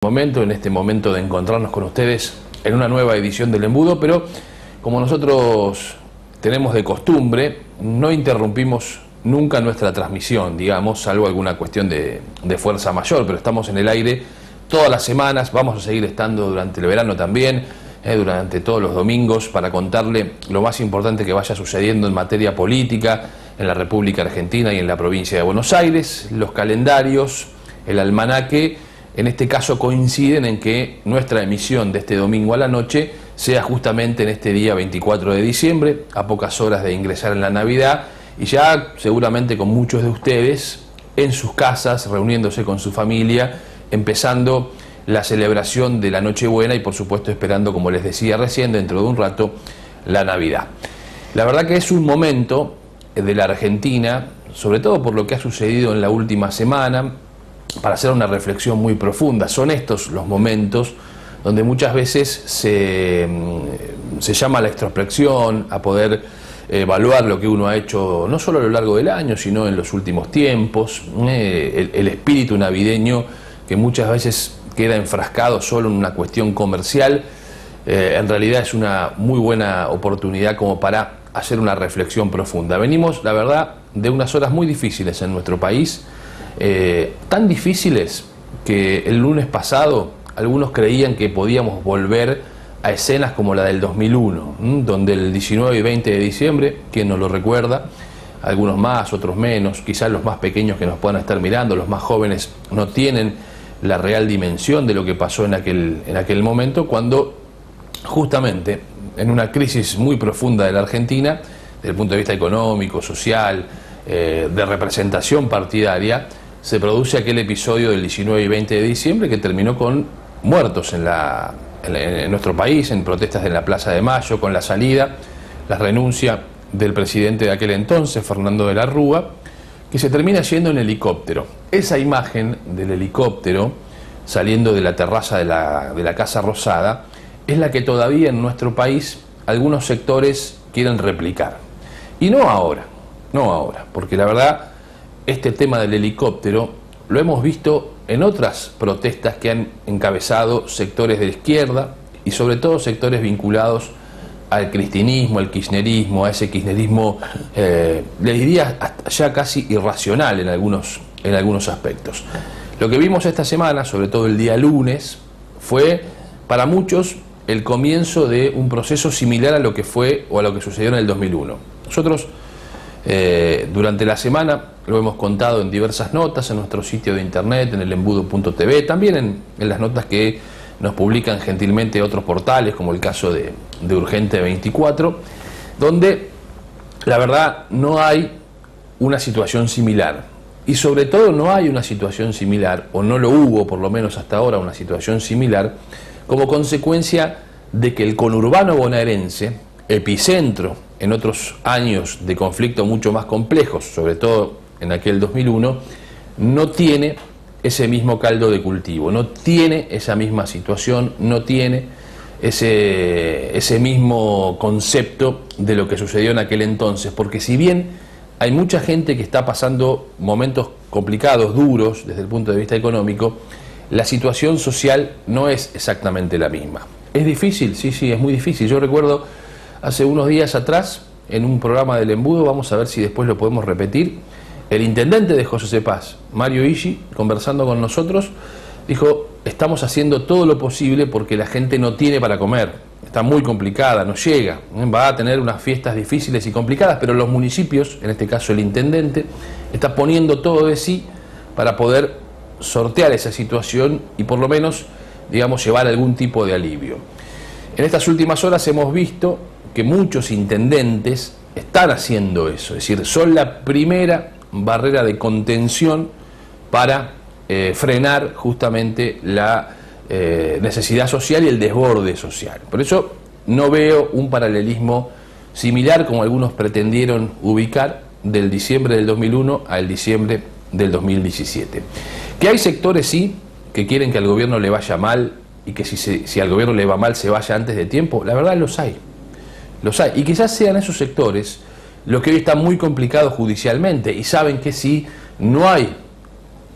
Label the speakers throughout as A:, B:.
A: En este momento de encontrarnos con ustedes en una nueva edición del Embudo, pero como nosotros tenemos de costumbre, no interrumpimos nunca nuestra transmisión, digamos, salvo alguna cuestión de fuerza mayor, pero estamos en el aire todas las semanas, vamos a seguir estando durante el verano también, durante todos los domingos, para contarle lo más importante que vaya sucediendo en materia política en la República Argentina y en la provincia de Buenos Aires. Los calendarios, el almanaque, en este caso coinciden en que nuestra emisión de este domingo a la noche sea justamente en este día 24 de diciembre, a pocas horas de ingresar en la Navidad, y ya seguramente con muchos de ustedes en sus casas, reuniéndose con su familia, empezando la celebración de la Nochebuena y por supuesto esperando, como les decía recién, dentro de un rato, la Navidad. La verdad que es un momento de la Argentina, sobre todo por lo que ha sucedido en la última semana, para hacer una reflexión muy profunda. Son estos los momentos donde muchas veces se llama a la introspección, a poder evaluar lo que uno ha hecho, no solo a lo largo del año, sino en los últimos tiempos. El espíritu navideño, que muchas veces queda enfrascado solo en una cuestión comercial, en realidad es una muy buena oportunidad como para hacer una reflexión profunda. Venimos, la verdad, de unas horas muy difíciles en nuestro país, tan difíciles que el lunes pasado algunos creían que podíamos volver a escenas como la del 2001, donde el 19 y 20 de diciembre, quien no lo recuerda, algunos más, otros menos, quizás los más pequeños que nos puedan estar mirando, los más jóvenes no tienen la real dimensión de lo que pasó en aquel momento, cuando justamente en una crisis muy profunda de la Argentina, desde el punto de vista económico, social, de representación partidaria, se produce aquel episodio del 19 y 20 de diciembre que terminó con muertos en nuestro país, en protestas en la Plaza de Mayo, con la salida, la renuncia del presidente de aquel entonces, Fernando de la Rúa, que se termina yendo en helicóptero. Esa imagen del helicóptero saliendo de la terraza de la Casa Rosada es la que todavía en nuestro país algunos sectores quieren replicar. Y no ahora, porque la verdad este tema del helicóptero lo hemos visto en otras protestas que han encabezado sectores de la izquierda y sobre todo sectores vinculados al cristinismo, al kirchnerismo, a ese kirchnerismo, les diría ya casi irracional en algunos aspectos. Lo que vimos esta semana, sobre todo el día lunes, fue para muchos el comienzo de un proceso similar a lo que fue o a lo que sucedió en el 2001. Nosotros durante la semana lo hemos contado en diversas notas en nuestro sitio de internet, en el embudo.tv, también en las notas que nos publican gentilmente otros portales, como el caso de Urgente 24, donde la verdad no hay una situación similar, y sobre todo no hay una situación similar, o no lo hubo por lo menos hasta ahora una situación similar, como consecuencia de que el conurbano bonaerense, epicentro en otros años de conflicto mucho más complejos, sobre todo en aquel 2001, no tiene ese mismo caldo de cultivo, no tiene esa misma situación, no tiene ese mismo concepto de lo que sucedió en aquel entonces, porque si bien hay mucha gente que está pasando momentos complicados, duros desde el punto de vista económico, la situación social no es exactamente la misma. ¿Es difícil? Sí, es muy difícil. Yo recuerdo hace unos días atrás, en un programa del Embudo, vamos a ver si después lo podemos repetir, el intendente de José Cepaz, Mario Illi, conversando con nosotros, dijo: estamos haciendo todo lo posible porque la gente no tiene para comer, está muy complicada, no llega, va a tener unas fiestas difíciles y complicadas, pero los municipios, en este caso el intendente, está poniendo todo de sí para poder sortear esa situación y por lo menos, digamos, llevar algún tipo de alivio. En estas últimas horas hemos visto que muchos intendentes están haciendo eso, es decir, son la primera barrera de contención para frenar justamente la necesidad social y el desborde social. Por eso no veo un paralelismo similar, como algunos pretendieron ubicar, del diciembre del 2001 al diciembre del 2017. Que hay sectores, sí, que quieren que al gobierno le vaya mal y que si al gobierno le va mal se vaya antes de tiempo, la verdad los hay. Y quizás sean esos sectores los que hoy están muy complicados judicialmente y saben que si no hay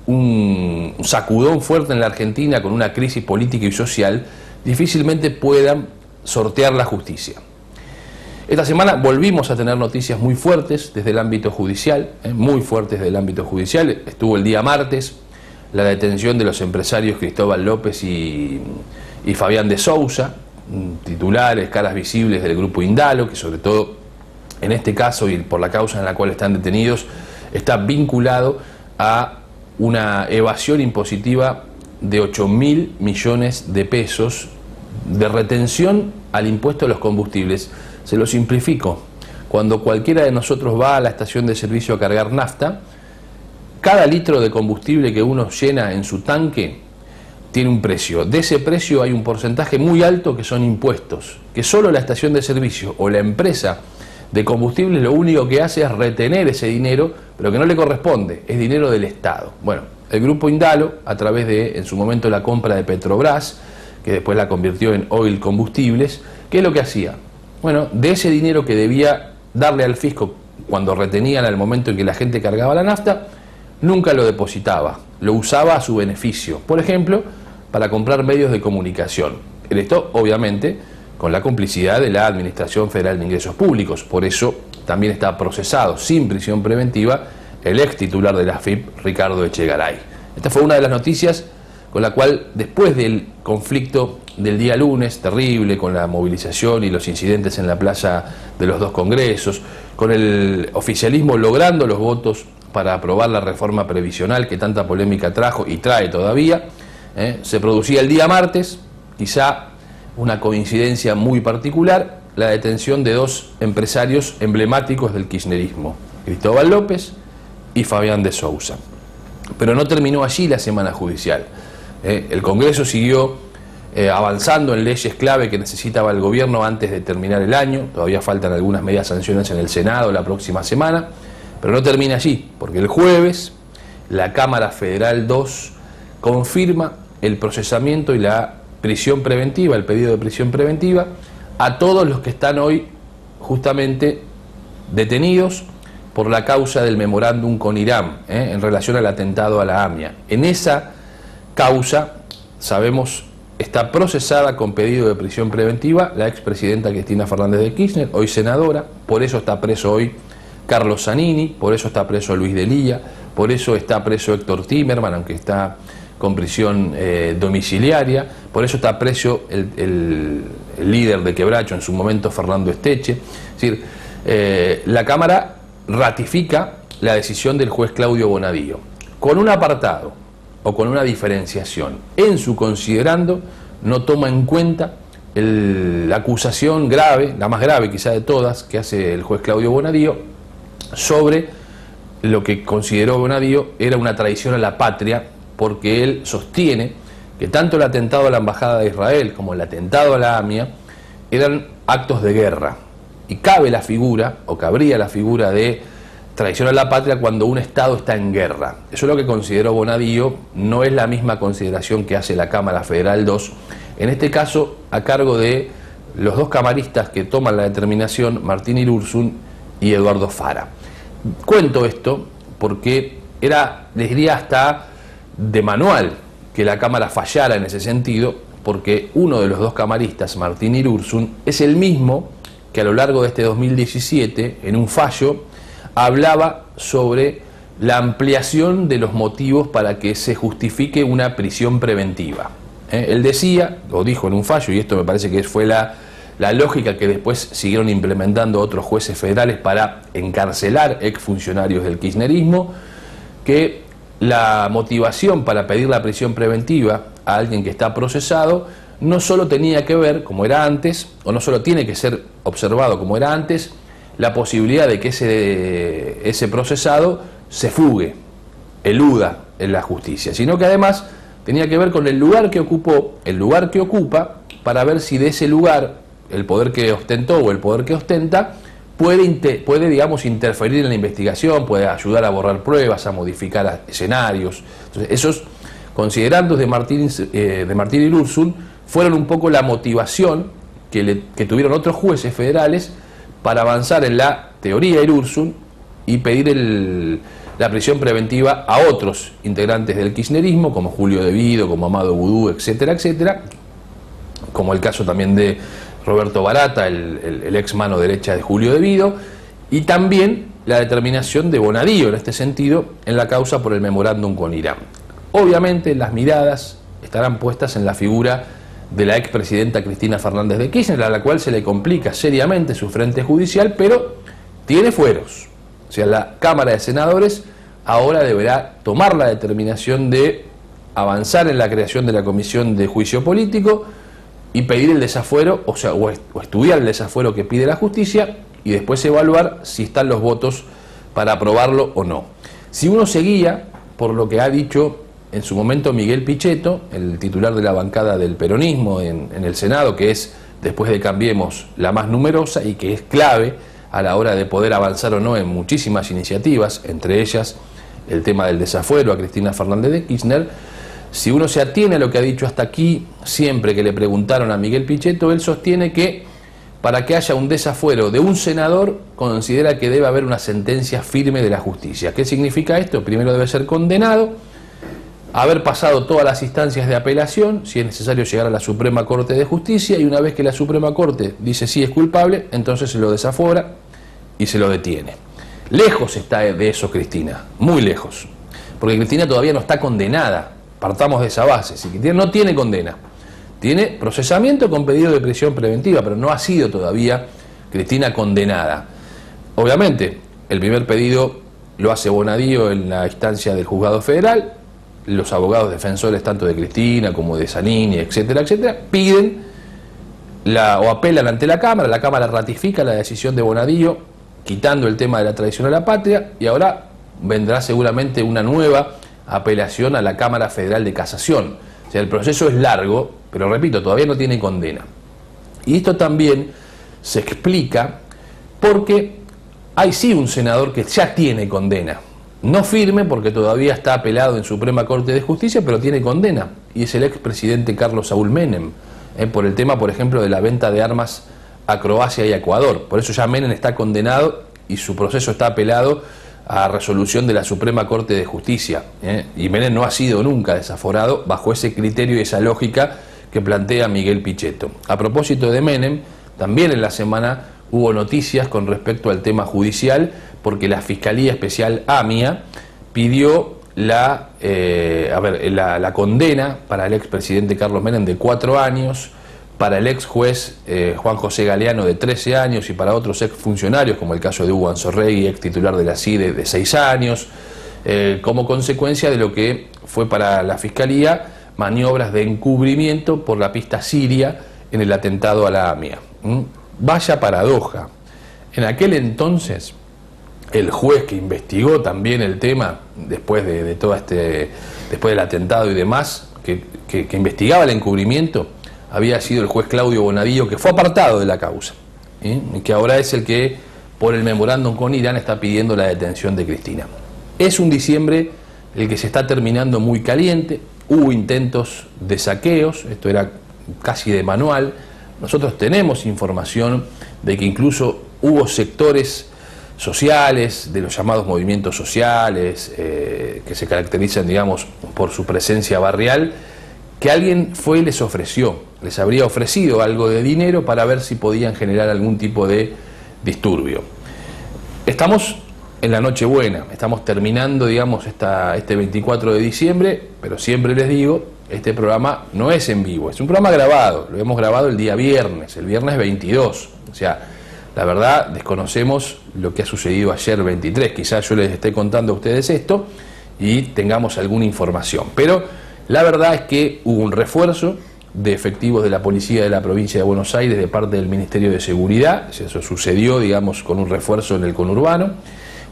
A: un sacudón fuerte en la Argentina con una crisis política y social, difícilmente puedan sortear la justicia. Esta semana volvimos a tener noticias muy fuertes desde el ámbito judicial, muy fuertes desde el ámbito judicial. Estuvo el día martes la detención de los empresarios Cristóbal López y Fabián de Sousa, titulares, caras visibles del grupo Indalo, que sobre todo en este caso y por la causa en la cual están detenidos, está vinculado a una evasión impositiva de 8.000 millones de pesos de retención al impuesto a los combustibles. Se lo simplifico. Cuando cualquiera de nosotros va a la estación de servicio a cargar nafta, cada litro de combustible que uno llena en su tanque tiene un precio. De ese precio hay un porcentaje muy alto que son impuestos, que solo la estación de servicio o la empresa de combustibles lo único que hace es retener ese dinero, pero que no le corresponde, es dinero del Estado. Bueno, el grupo Indalo, a través de, en su momento, la compra de Petrobras, que después la convirtió en Oil Combustibles, ¿qué es lo que hacía? Bueno, de ese dinero que debía darle al fisco cuando retenían al momento en que la gente cargaba la nafta, nunca lo depositaba, lo usaba a su beneficio. Por ejemplo, para comprar medios de comunicación. Esto, obviamente, con la complicidad de la Administración Federal de Ingresos Públicos. Por eso también está procesado sin prisión preventiva el ex titular de la AFIP, Ricardo Echegaray. Esta fue una de las noticias con la cual, después del conflicto del día lunes, terrible, con la movilización y los incidentes en la plaza de los dos congresos, con el oficialismo logrando los votos para aprobar la reforma previsional que tanta polémica trajo y trae todavía, se producía el día martes, quizá una coincidencia muy particular, la detención de dos empresarios emblemáticos del kirchnerismo, Cristóbal López y Fabián de Sousa. Pero no terminó allí la semana judicial. El Congreso siguió avanzando en leyes clave que necesitaba el gobierno antes de terminar el año. Todavía faltan algunas medias sanciones en el Senado la próxima semana, pero no termina allí, porque el jueves la Cámara Federal 2 confirma el procesamiento y la prisión preventiva, el pedido de prisión preventiva, a todos los que están hoy justamente detenidos por la causa del memorándum con Irán, en relación al atentado a la AMIA. En esa causa, sabemos, está procesada con pedido de prisión preventiva la expresidenta Cristina Fernández de Kirchner, hoy senadora. Por eso está preso hoy Carlos Zanini, por eso está preso Luis Delilla, por eso está preso Héctor Timerman, aunque está con prisión domiciliaria, por eso está preso el líder de Quebracho en su momento, Fernando Esteche. Es decir, la Cámara ratifica la decisión del juez Claudio Bonadío, con un apartado o con una diferenciación. En su considerando no toma en cuenta la acusación grave, la más grave quizá de todas, que hace el juez Claudio Bonadío sobre lo que consideró Bonadío era una traición a la patria, porque él sostiene que tanto el atentado a la Embajada de Israel como el atentado a la AMIA eran actos de guerra. Y cabe la figura, o cabría la figura de traición a la patria cuando un Estado está en guerra. Eso es lo que consideró Bonadío, no es la misma consideración que hace la Cámara Federal 2, en este caso a cargo de los dos camaristas que toman la determinación, Martín Irursun y Eduardo Fara. Cuento esto porque era, les diría, hasta de manual que la Cámara fallara en ese sentido, porque uno de los dos camaristas, Martín Irursun, es el mismo que a lo largo de este 2017, en un fallo, hablaba sobre la ampliación de los motivos para que se justifique una prisión preventiva. Él decía, lo dijo en un fallo, y esto me parece que fue la lógica que después siguieron implementando otros jueces federales para encarcelar exfuncionarios del kirchnerismo, que la motivación para pedir la prisión preventiva a alguien que está procesado no solo tenía que ver, como era antes, o no solo tiene que ser observado como era antes, la posibilidad de que ese procesado se fugue, eluda en la justicia, sino que además tenía que ver con el lugar que ocupó, el lugar que ocupa, para ver si de ese lugar, el poder que ostentó o el poder que ostenta, puede, digamos, interferir en la investigación, puede ayudar a borrar pruebas, a modificar escenarios. Entonces, esos considerandos de Martín Irursun fueron un poco la motivación que tuvieron otros jueces federales para avanzar en la teoría Irursun y pedir la prisión preventiva a otros integrantes del kirchnerismo, como Julio De Vido, como Amado Vudú, etcétera, etcétera, como el caso también de Roberto Barata, el ex mano derecha de Julio De Vido, y también la determinación de Bonadío en este sentido en la causa por el memorándum con Irán. Obviamente las miradas estarán puestas en la figura de la expresidenta Cristina Fernández de Kirchner, a la cual se le complica seriamente su frente judicial, pero tiene fueros. O sea, la Cámara de Senadores ahora deberá tomar la determinación de avanzar en la creación de la Comisión de Juicio Político y pedir el desafuero, o estudiar el desafuero que pide la justicia y después evaluar si están los votos para aprobarlo o no. Si uno se guía por lo que ha dicho en su momento Miguel Pichetto, el titular de la bancada del peronismo en el Senado, que es, después de Cambiemos, la más numerosa y que es clave a la hora de poder avanzar o no en muchísimas iniciativas, entre ellas el tema del desafuero a Cristina Fernández de Kirchner. Si uno se atiene a lo que ha dicho hasta aquí, siempre que le preguntaron a Miguel Pichetto, él sostiene que para que haya un desafuero de un senador, considera que debe haber una sentencia firme de la justicia. ¿Qué significa esto? Primero debe ser condenado, haber pasado todas las instancias de apelación, si es necesario llegar a la Suprema Corte de Justicia, y una vez que la Suprema Corte dice sí es culpable, entonces se lo desafuera y se lo detiene. Lejos está de eso Cristina, muy lejos, porque Cristina todavía no está condenada, partamos de esa base. Si Cristina no tiene condena, tiene procesamiento con pedido de prisión preventiva, pero no ha sido todavía Cristina condenada. Obviamente, el primer pedido lo hace Bonadío en la instancia del Juzgado Federal, los abogados defensores tanto de Cristina como de Zanini, etcétera, etcétera, piden o apelan ante la Cámara ratifica la decisión de Bonadío, quitando el tema de la traición a la patria, y ahora vendrá seguramente una nueva apelación a la Cámara Federal de Casación. O sea, el proceso es largo, pero repito, todavía no tiene condena. Y esto también se explica porque hay sí un senador que ya tiene condena, no firme porque todavía está apelado en Suprema Corte de Justicia, pero tiene condena, y es el expresidente Carlos Saúl Menem, por el tema, por ejemplo, de la venta de armas a Croacia y a Ecuador. Por eso ya Menem está condenado y su proceso está apelado a resolución de la Suprema Corte de Justicia, y Menem no ha sido nunca desaforado bajo ese criterio y esa lógica que plantea Miguel Pichetto. A propósito de Menem, también en la semana hubo noticias con respecto al tema judicial, porque la Fiscalía Especial AMIA pidió la condena para el expresidente Carlos Menem de 4 años, para el ex juez Juan José Galeano de 13 años y para otros ex funcionarios, como el caso de Hugo Anzorregui, ex titular de la CIDE, de 6 años, como consecuencia de lo que fue para la Fiscalía maniobras de encubrimiento por la pista siria en el atentado a la AMIA. Vaya paradoja. En aquel entonces, el juez que investigó también el tema, después de todo después del atentado y demás, que investigaba el encubrimiento, había sido el juez Claudio Bonadío, que fue apartado de la causa, y que ahora es el que, por el memorándum con Irán, está pidiendo la detención de Cristina. Es un diciembre el que se está terminando muy caliente, hubo intentos de saqueos, esto era casi de manual. Nosotros tenemos información de que incluso hubo sectores sociales, de los llamados movimientos sociales, que se caracterizan, digamos, por su presencia barrial, que alguien fue y les habría ofrecido algo de dinero para ver si podían generar algún tipo de disturbio. Estamos en la Nochebuena, estamos terminando, digamos, este 24 de diciembre, pero siempre les digo, este programa no es en vivo, es un programa grabado, lo hemos grabado el día viernes, el viernes 22, o sea, la verdad desconocemos lo que ha sucedido ayer 23, quizás yo les esté contando a ustedes esto y tengamos alguna información, pero la verdad es que hubo un refuerzo de efectivos de la policía de la provincia de Buenos Aires de parte del Ministerio de Seguridad, eso sucedió, digamos, con un refuerzo en el conurbano.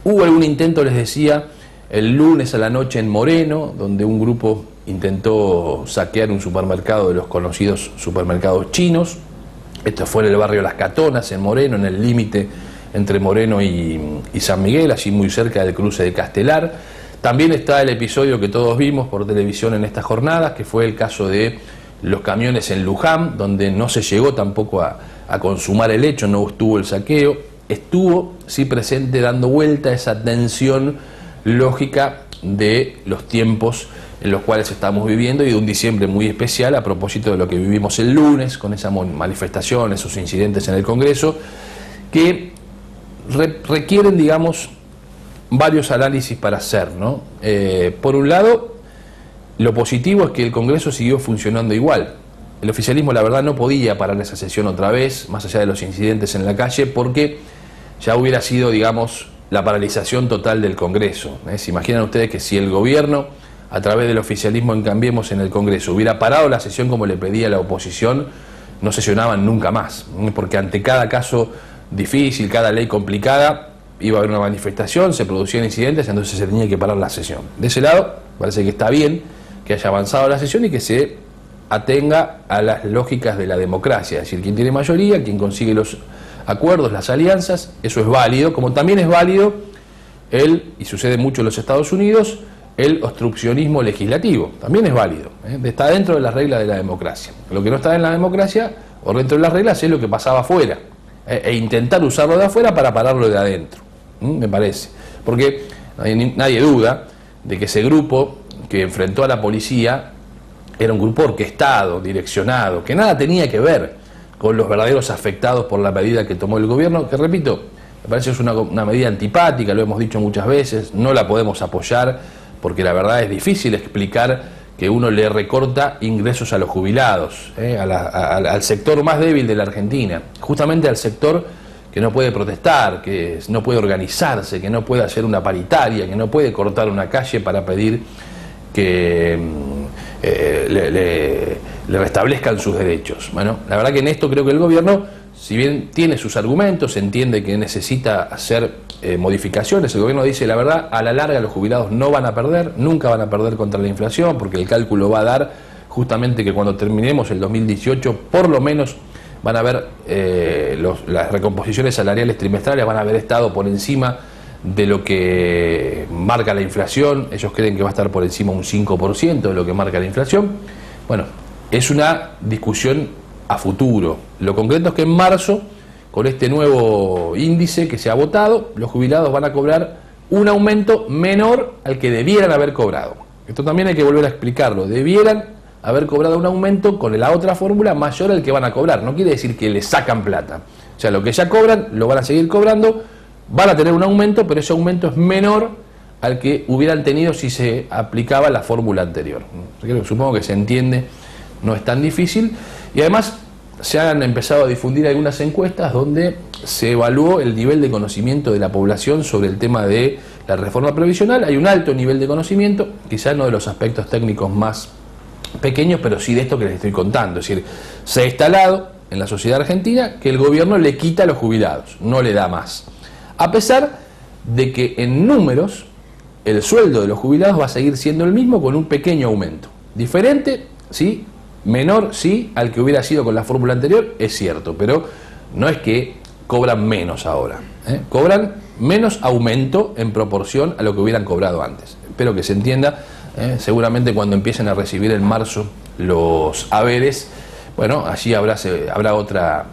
A: Hubo algún intento, les decía, el lunes a la noche en Moreno, donde un grupo intentó saquear un supermercado de los conocidos supermercados chinos. Esto fue en el barrio Las Catonas, en Moreno, en el límite entre Moreno y San Miguel, allí muy cerca del cruce de Castelar. También está el episodio que todos vimos por televisión en estas jornadas, que fue el caso de los camiones en Luján, donde no se llegó tampoco a consumar el hecho, no estuvo el saqueo. Estuvo, sí, presente, dando vuelta esa tensión lógica de los tiempos en los cuales estamos viviendo y de un diciembre muy especial a propósito de lo que vivimos el lunes con esa manifestación, esos incidentes en el Congreso, que requieren, digamos, varios análisis para hacer, ¿no? Por un lado, lo positivo es que el Congreso siguió funcionando igual. El oficialismo, la verdad, no podía parar esa sesión otra vez, más allá de los incidentes en la calle, porque ya hubiera sido, digamos, la paralización total del Congreso. ¿Se imaginan ustedes que si el gobierno, a través del oficialismo en Cambiemos en el Congreso, hubiera parado la sesión como le pedía la oposición, no sesionaban nunca más? Porque ante cada caso difícil, cada ley complicada, iba a haber una manifestación, se producían incidentes, entonces se tenía que parar la sesión. De ese lado, parece que está bien que haya avanzado la sesión y que se atenga a las lógicas de la democracia, es decir, quien tiene mayoría, quien consigue los acuerdos, las alianzas, eso es válido, como también es válido y sucede mucho en los Estados Unidos, el obstruccionismo legislativo, también es válido, está dentro de las reglas de la democracia. Lo que no está en la democracia, o dentro de las reglas, es lo que pasaba afuera, e intentar usarlo de afuera para pararlo de adentro, me parece, porque nadie duda de que ese grupo que enfrentó a la policía era un grupo orquestado, direccionado, que nada tenía que ver con los verdaderos afectados por la medida que tomó el gobierno, que repito, me parece que es una medida antipática, lo hemos dicho muchas veces, no la podemos apoyar porque la verdad es difícil explicar que uno le recorta ingresos a los jubilados, al sector más débil de la Argentina, justamente al sector que no puede protestar, que no puede organizarse, que no puede hacer una paritaria, que no puede cortar una calle para pedir que le restablezcan sus derechos. Bueno, la verdad que en esto creo que el gobierno, si bien tiene sus argumentos, entiende que necesita hacer modificaciones, el gobierno dice, la verdad, a la larga los jubilados no van a perder, nunca van a perder contra la inflación, porque el cálculo va a dar justamente que cuando terminemos el 2018, por lo menos van a haber las recomposiciones salariales trimestrales van a haber estado por encima de lo que marca la inflación. Ellos creen que va a estar por encima un 5% de lo que marca la inflación. Bueno, es una discusión a futuro. Lo concreto es que en marzo, con este nuevo índice que se ha votado, los jubilados van a cobrar un aumento menor al que debieran haber cobrado. Esto también hay que volver a explicarlo. Debieran haber cobrado un aumento con la otra fórmula mayor al que van a cobrar. No quiere decir que le sacan plata. O sea, lo que ya cobran, lo van a seguir cobrando, van a tener un aumento, pero ese aumento es menor al que hubieran tenido si se aplicaba la fórmula anterior. Supongo que se entiende, no es tan difícil. Y además se han empezado a difundir algunas encuestas donde se evaluó el nivel de conocimiento de la población sobre el tema de la reforma previsional. Hay un alto nivel de conocimiento, quizás no de los aspectos técnicos más pequeños, pero sí de esto que les estoy contando. Es decir, se ha instalado en la sociedad argentina que el gobierno le quita a los jubilados, no le da más. A pesar de que en números el sueldo de los jubilados va a seguir siendo el mismo con un pequeño aumento. Diferente, sí, menor, sí, al que hubiera sido con la fórmula anterior, es cierto, pero no es que cobran menos ahora, cobran menos aumento en proporción a lo que hubieran cobrado antes. Espero que se entienda, seguramente cuando empiecen a recibir en marzo los haberes, bueno, allí habrá otra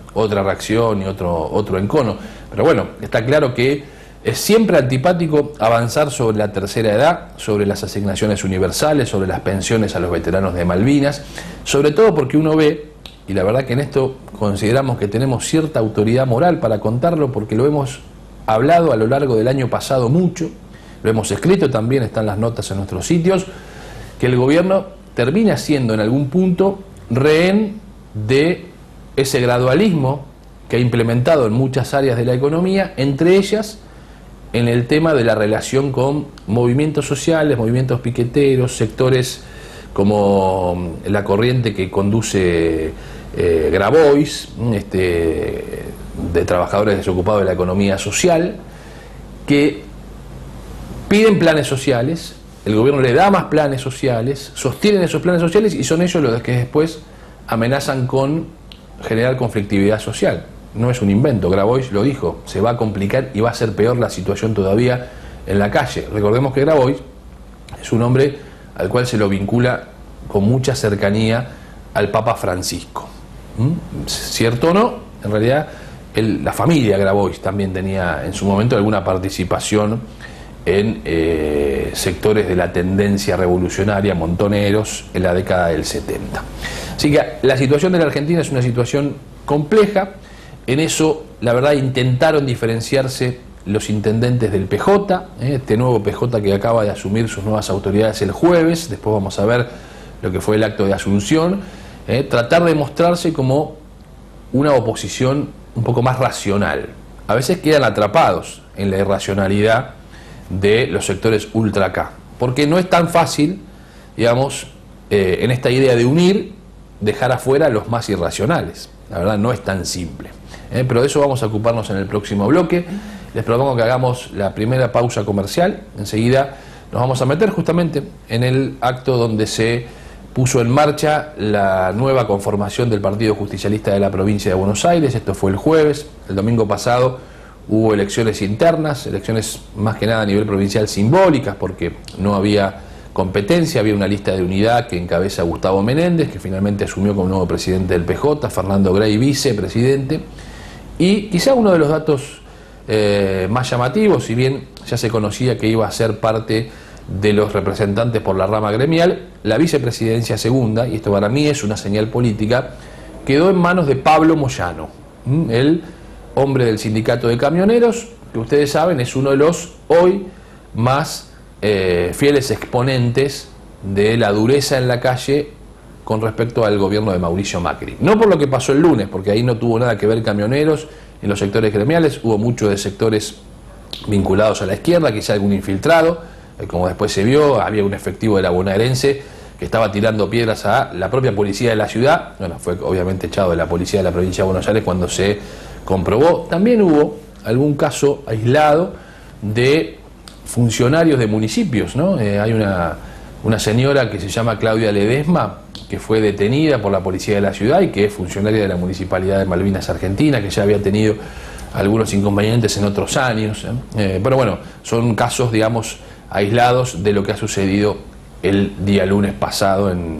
A: reacción y otro encono. Pero bueno, está claro que es siempre antipático avanzar sobre la tercera edad, sobre las asignaciones universales, sobre las pensiones a los veteranos de Malvinas, sobre todo porque uno ve, y la verdad que en esto consideramos que tenemos cierta autoridad moral para contarlo, porque lo hemos hablado a lo largo del año pasado mucho, lo hemos escrito también, están las notas en nuestros sitios, que el gobierno termina siendo en algún punto rehén de ese gradualismo que ha implementado en muchas áreas de la economía, entre ellas en el tema de la relación con movimientos sociales, movimientos piqueteros, sectores como la corriente que conduce Grabois, de trabajadores desocupados de la economía social, que piden planes sociales, el gobierno le da más planes sociales, sostienen esos planes sociales y son ellos los que después amenazan con generar conflictividad social. No es un invento, Grabois lo dijo, se va a complicar y va a ser peor la situación todavía en la calle. Recordemos que Grabois es un hombre al cual se lo vincula con mucha cercanía al Papa Francisco. ¿Cierto o no? En realidad la familia Grabois también tenía en su momento alguna participación en sectores de la tendencia revolucionaria, montoneros, en la década del 70. Así que la situación de la Argentina es una situación compleja. En eso, la verdad, intentaron diferenciarse los intendentes del PJ, este nuevo PJ que acaba de asumir sus nuevas autoridades el jueves. Después vamos a ver lo que fue el acto de asunción. Tratar de mostrarse como una oposición un poco más racional. A veces quedan atrapados en la irracionalidad de los sectores ultra acá, porque no es tan fácil, digamos, en esta idea de unir, dejar afuera a los más irracionales. La verdad no es tan simple. Pero de eso vamos a ocuparnos en el próximo bloque. Les propongo que hagamos la primera pausa comercial. Enseguida nos vamos a meter justamente en el acto donde se puso en marcha la nueva conformación del Partido Justicialista de la provincia de Buenos Aires. Esto fue el jueves. El domingo pasado hubo elecciones internas, elecciones más que nada a nivel provincial simbólicas, porque no había competencia, había una lista de unidad que encabeza Gustavo Menéndez, que finalmente asumió como nuevo presidente del PJ, Fernando Grey vicepresidente. Y quizá uno de los datos más llamativos, si bien ya se conocía que iba a ser parte de los representantes por la rama gremial, la vicepresidencia segunda, y esto para mí es una señal política, quedó en manos de Pablo Moyano, el hombre del sindicato de camioneros, que ustedes saben es uno de los hoy más fieles exponentes de la dureza en la calle con respecto al gobierno de Mauricio Macri. No por lo que pasó el lunes, porque ahí no tuvo nada que ver camioneros en los sectores gremiales, hubo muchos de sectores vinculados a la izquierda, quizá algún infiltrado, como después se vio, había un efectivo de la bonaerense que estaba tirando piedras a la propia policía de la ciudad. Bueno, fue obviamente echado de la policía de la provincia de Buenos Aires cuando se comprobó. También hubo algún caso aislado de funcionarios de municipios, ¿no? Hay una señora que se llama Claudia Ledesma, que fue detenida por la policía de la ciudad y que es funcionaria de la Municipalidad de Malvinas Argentina, que ya había tenido algunos inconvenientes en otros años. Pero bueno, son casos, digamos, aislados de lo que ha sucedido el día lunes pasado en